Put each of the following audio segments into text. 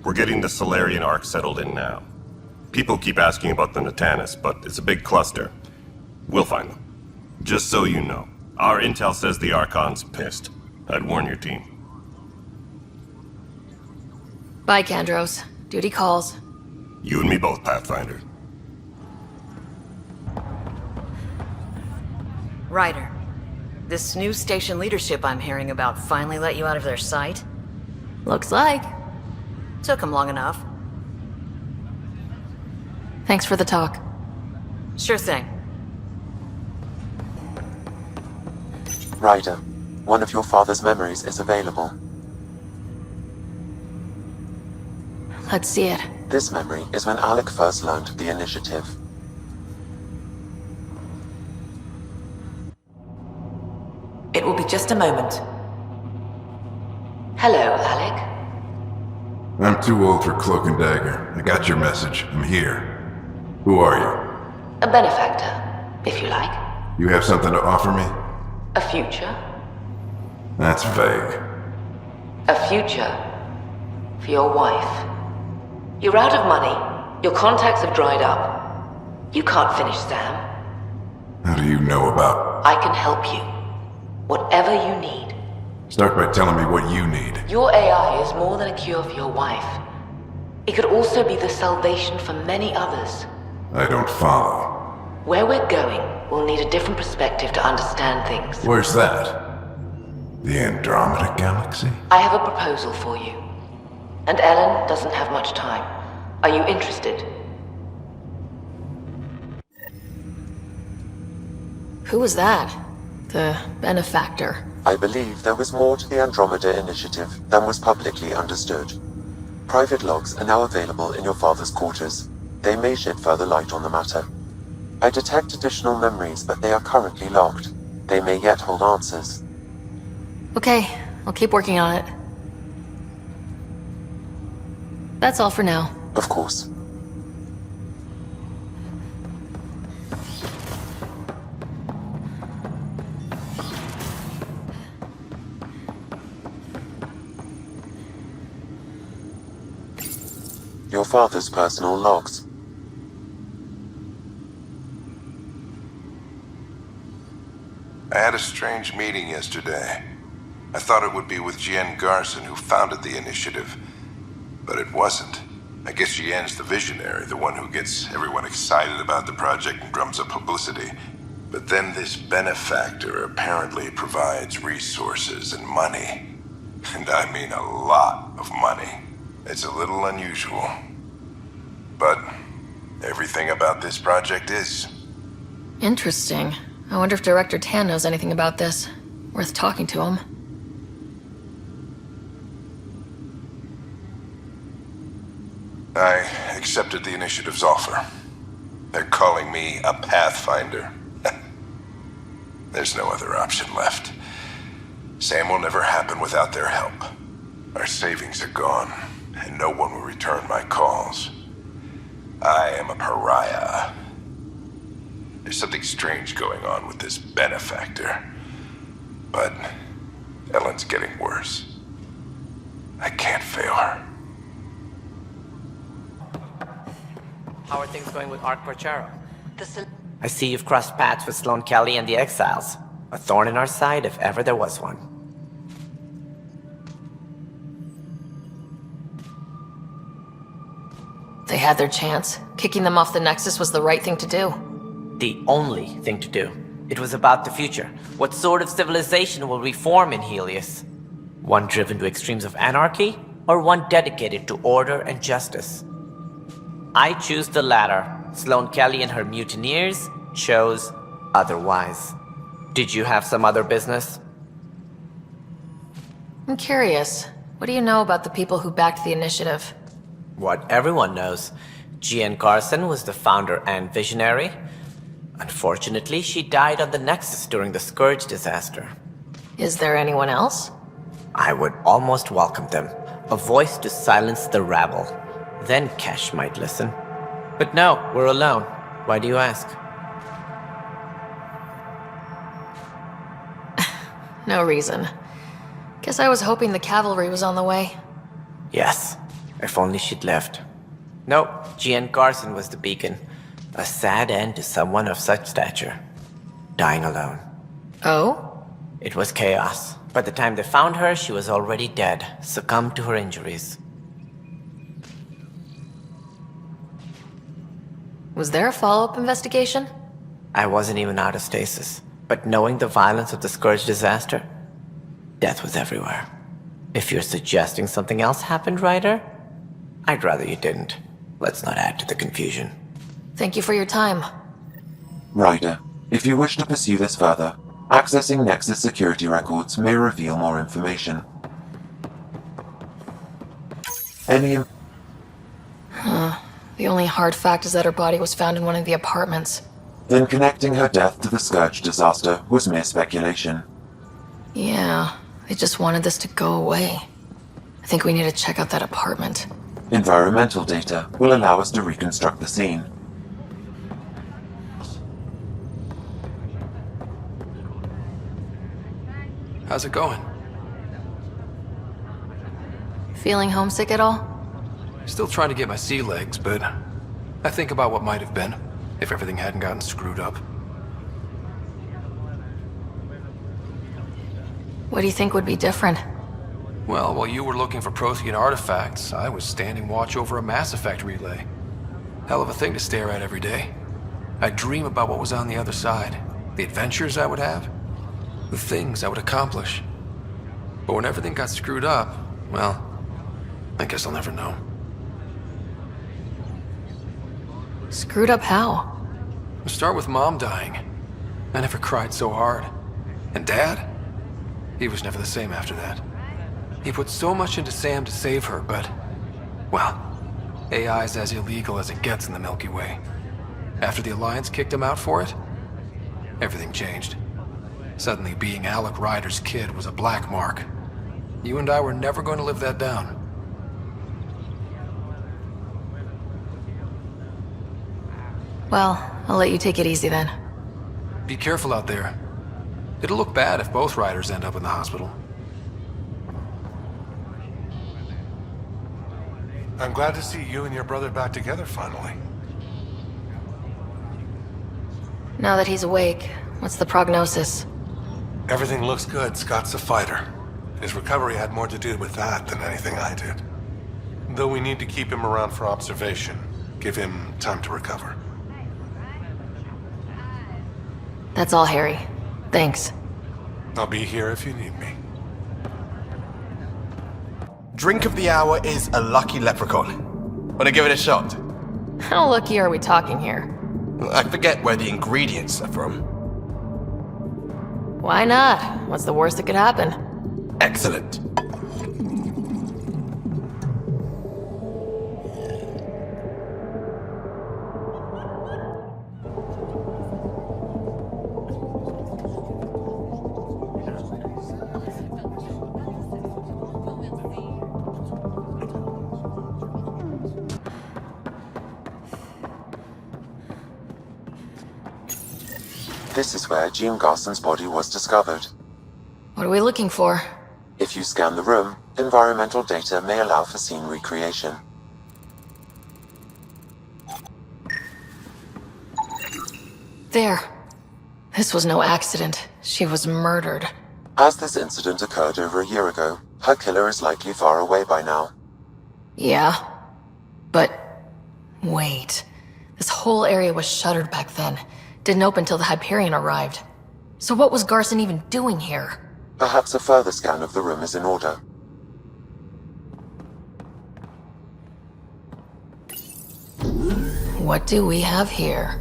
We're getting the Solarian Ark settled in now. People keep asking about the Natanis, but it's a big cluster. We'll find them. Just so you know, our intel says the Archon's pissed. I'd warn your team. Bye, Kandros. Duty calls. You and me both, Pathfinder. Ryder, this new station leadership I'm hearing about finally let you out of their sight? Looks like. Took them long enough. Thanks for the talk. Sure thing. Ryder, one of your father's memories is available. Let's see it. This memory is when Alec first learned of the initiative. It will be just a moment. Hello, Alec. I'm too old for Cloak and Dagger. I got your message. I'm here. Who are you? A benefactor, if you like. You have something to offer me? A future. That's vague. A future for your wife. You're out of money. Your contacts have dried up. You can't finish Sam. How do you know about... I can help you. Whatever you need. Start by telling me what you need. Your AI is more than a cure for your wife. It could also be the salvation for many others. I don't follow. Where we're going, we'll need a different perspective to understand things. Where's that? The Andromeda Galaxy? I have a proposal for you. And Ellen doesn't have much time. Are you interested? Who was that? The benefactor. I believe there was more to the Andromeda initiative than was publicly understood. Private logs are now available in your father's quarters. They may shed further light on the matter. I detect additional memories, but they are currently locked. They may yet hold answers. Okay, I'll keep working on it. That's all for now. Of course. Your father's personal logs. I had a strange meeting yesterday. I thought it would be with Jien Garson, who founded the initiative. But it wasn't. I guess Jien's the visionary, the one who gets everyone excited about the project and drums up publicity. But then this benefactor apparently provides resources and money. And I mean a lot of money. It's a little unusual. But everything about this project is. Interesting. I wonder if Director Tan knows anything about this. Worth talking to him. I accepted the initiative's offer. They're calling me a Pathfinder. There's no other option left. Sam will never happen without their help. Our savings are gone, and no one will return my calls. I am a pariah. There's something strange going on with this benefactor. But Ellen's getting worse. I can't fail her. How are things going with Ark Porcharo? I see you've crossed paths with Sloane Kelly and the Exiles. A thorn in our side if ever there was one. They had their chance. Kicking them off the Nexus was the right thing to do. The only thing to do. It was about the future. What sort of civilization will reform in Helios? One driven to extremes of anarchy, or one dedicated to order and justice? I choose the latter. Sloane Kelly and her mutineers chose otherwise. Did you have some other business? I'm curious. What do you know about the people who backed the initiative? What everyone knows. Jien Garson was the founder and visionary. Unfortunately, she died on the Nexus during the Scourge disaster. Is there anyone else? I would almost welcome them. A voice to silence the rabble. Then Kesh might listen. But no, we're alone. Why do you ask? No reason. Guess I was hoping the cavalry was on the way. Yes. If only she'd left. Nope, Jean Garson was the beacon. A sad end to someone of such stature. Dying alone. Oh? It was chaos. By the time they found her, she was already dead, succumbed to her injuries. Was there a follow-up investigation? I wasn't even out of stasis, but knowing the violence of the Scourge disaster, death was everywhere. If you're suggesting something else happened, Ryder, I'd rather you didn't. Let's not add to the confusion. Thank you for your time. Ryder, if you wish to pursue this further, accessing Nexus security records may reveal more information. Any The only hard fact is that her body was found in one of the apartments. Then connecting her death to the Scourge disaster was mere speculation. Yeah, they just wanted this to go away. I think we need to check out that apartment. Environmental data will allow us to reconstruct the scene. How's it going? Feeling homesick at all? Still trying to get my sea legs, but I think about what might have been if everything hadn't gotten screwed up. What do you think would be different? Well, while you were looking for Prothean artifacts, I was standing watch over a Mass Effect relay. Hell of a thing to stare at every day. I'd dream about what was on the other side, the adventures I would have, the things I would accomplish. But when everything got screwed up, well, I guess I'll never know. Screwed up how? We'll start with Mom dying. I never cried so hard. And Dad? He was never the same after that. He put so much into Sam to save her, but... well, AI's as illegal as it gets in the Milky Way. After the Alliance kicked him out for it, everything changed. Suddenly being Alec Ryder's kid was a black mark. You and I were never going to live that down. Well, I'll let you take it easy then. Be careful out there. It'll look bad if both Ryders end up in the hospital. I'm glad to see you and your brother back together finally. Now that he's awake, what's the prognosis? Everything looks good. Scott's a fighter. His recovery had more to do with that than anything I did. Though we need to keep him around for observation. Give him time to recover. That's all, Harry. Thanks. I'll be here if you need me. Drink of the hour is a lucky leprechaun. Wanna give it a shot? How lucky are we talking here? I forget where the ingredients are from. Why not? What's the worst that could happen? Excellent. This is where Jean Garson's body was discovered. What are we looking for? If you scan the room, environmental data may allow for scene recreation. There. This was no accident. She was murdered. As this incident occurred over a year ago, her killer is likely far away by now. Yeah. But... wait. This whole area was shuttered back then. Didn't open till the Hyperion arrived. So what was Garson even doing here? Perhaps a further scan of the room is in order. What do we have here?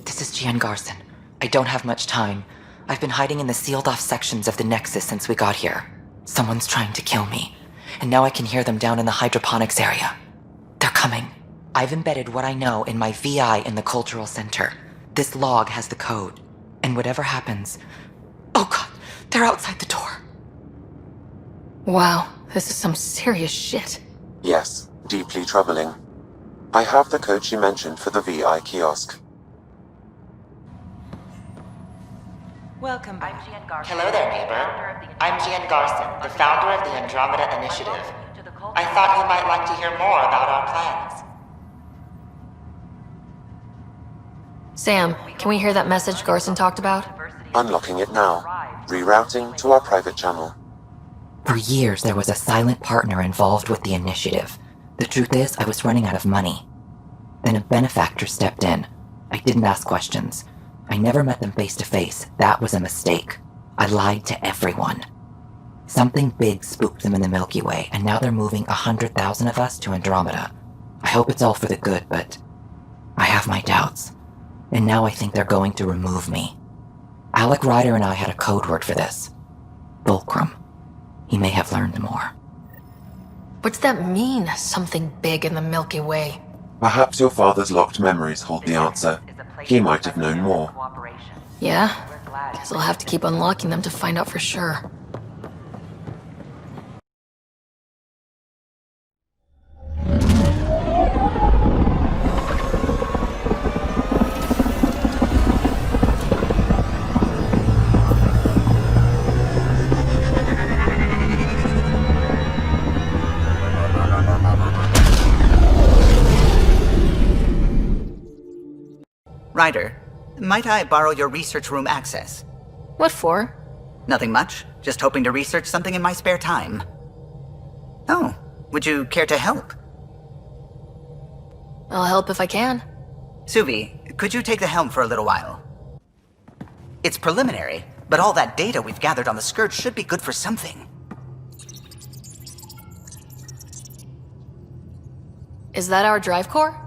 This is Jean Garson. I don't have much time. I've been hiding in the sealed-off sections of the Nexus since we got here. Someone's trying to kill me, and now I can hear them down in the hydroponics area. They're coming. I've embedded what I know in my VI in the Cultural Center. This log has the code, and whatever happens... oh god, they're outside the door. Wow, this is some serious shit. Yes, deeply troubling. I have the code she mentioned for the VI kiosk. Welcome back. Hello there, neighbor. I'm Gian Garson, the founder of the Andromeda Initiative. I thought you might like to hear more about our plans. Sam, can we hear that message Garson talked about? Unlocking it now. Rerouting to our private channel. For years, there was a silent partner involved with the initiative. The truth is, I was running out of money. Then a benefactor stepped in. I didn't ask questions. I never met them face to face. That was a mistake. I lied to everyone. Something big spooked them in the Milky Way, and now they're moving 100,000 of us to Andromeda. I hope it's all for the good, but I have my doubts. And now I think they're going to remove me. Alec Ryder and I had a code word for this. Fulcrum. He may have learned more. What's that mean, something big in the Milky Way? Perhaps your father's locked memories hold the answer. He might have known more. Yeah? Guess I'll have to keep unlocking them to find out for sure. Ryder, might I borrow your research room access? What for? Nothing much. Just hoping to research something in my spare time. Oh, would you care to help? I'll help if I can. Suvi, could you take the helm for a little while? It's preliminary, but all that data we've gathered on the Scourge should be good for something. Is that our drive core?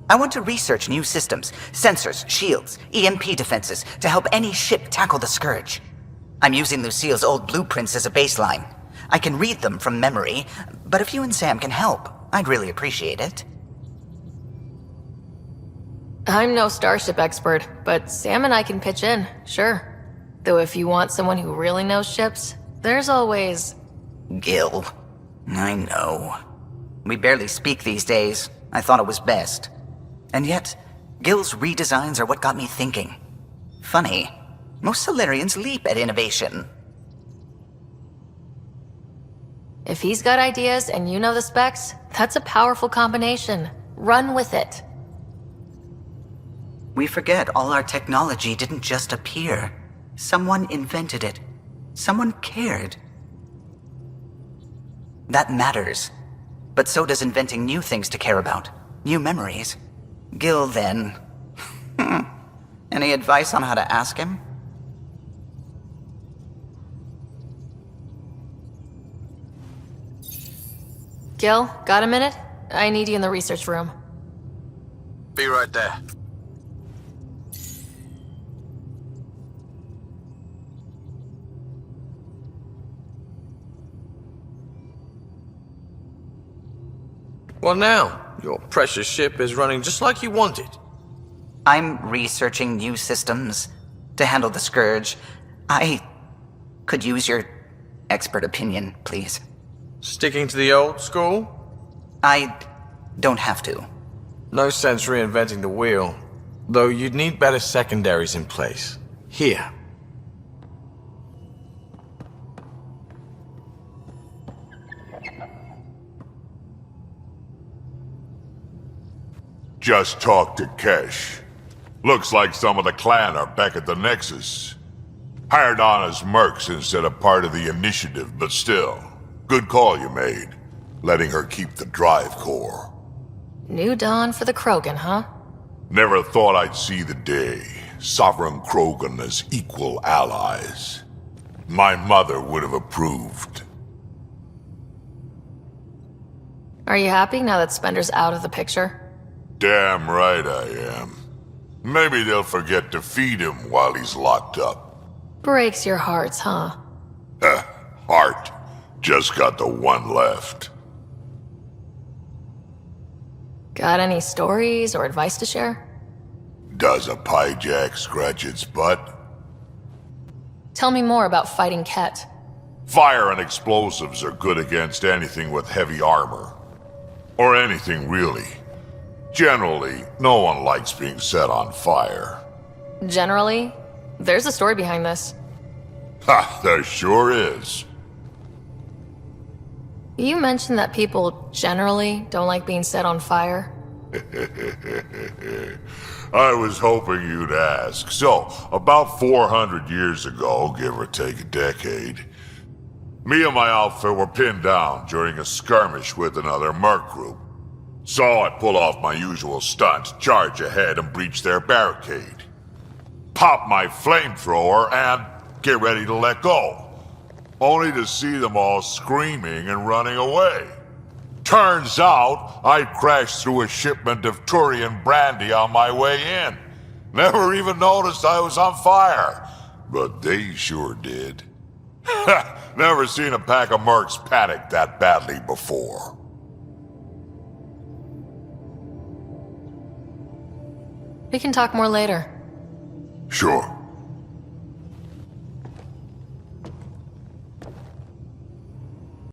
I want to research new systems, sensors, shields, EMP defenses, to help any ship tackle the Scourge. I'm using Lucille's old blueprints as a baseline. I can read them from memory, but if you and Sam can help, I'd really appreciate it. I'm no starship expert, but Sam and I can pitch in, sure. Though if you want someone who really knows ships, there's always... Gil. I know. We barely speak these days. I thought it was best. And yet, Gil's redesigns are what got me thinking. Funny, most Solarians leap at innovation. If he's got ideas and you know the specs, that's a powerful combination. Run with it. We forget all our technology didn't just appear. Someone invented it. Someone cared. That matters. But so does inventing new things to care about. New memories. Gil, then. Any advice on how to ask him? Gil, got a minute? I need you in the research room. Be right there. Well now, your precious ship is running just like you wanted. I'm researching new systems to handle the Scourge. I could use your expert opinion, please. Sticking to the old school? I don't have to. No sense reinventing the wheel. Though you'd need better secondaries in place. Here. Just talked to Kesh. Looks like some of the clan are back at the Nexus. Hired on as mercs instead of part of the initiative, but still. Good call you made. Letting her keep the drive core. New dawn for the Krogan, huh? Never thought I'd see the day. Sovereign Krogan as equal allies. My mother would have approved. Are you happy now that Spender's out of the picture? Damn right I am. Maybe they'll forget to feed him while he's locked up. Breaks your hearts, huh? Heart. Just got the one left. Got any stories or advice to share? Does a piejack scratch its butt? Tell me more about fighting Ket. Fire and explosives are good against anything with heavy armor. Or anything, really. Generally, no one likes being set on fire. Generally? There's a story behind this. Ha, there sure is. You mentioned that people generally don't like being set on fire. I was hoping you'd ask. So, about 400 years ago, give or take a decade, me and my outfit were pinned down during a skirmish with another merc group. So I pull off my usual stunt, charge ahead and breach their barricade. Pop my flamethrower and get ready to let go. Only to see them all screaming and running away. Turns out, I'd crashed through a shipment of Turian brandy on my way in. Never even noticed I was on fire. But they sure did. Never seen a pack of mercs panic that badly before. We can talk more later. Sure.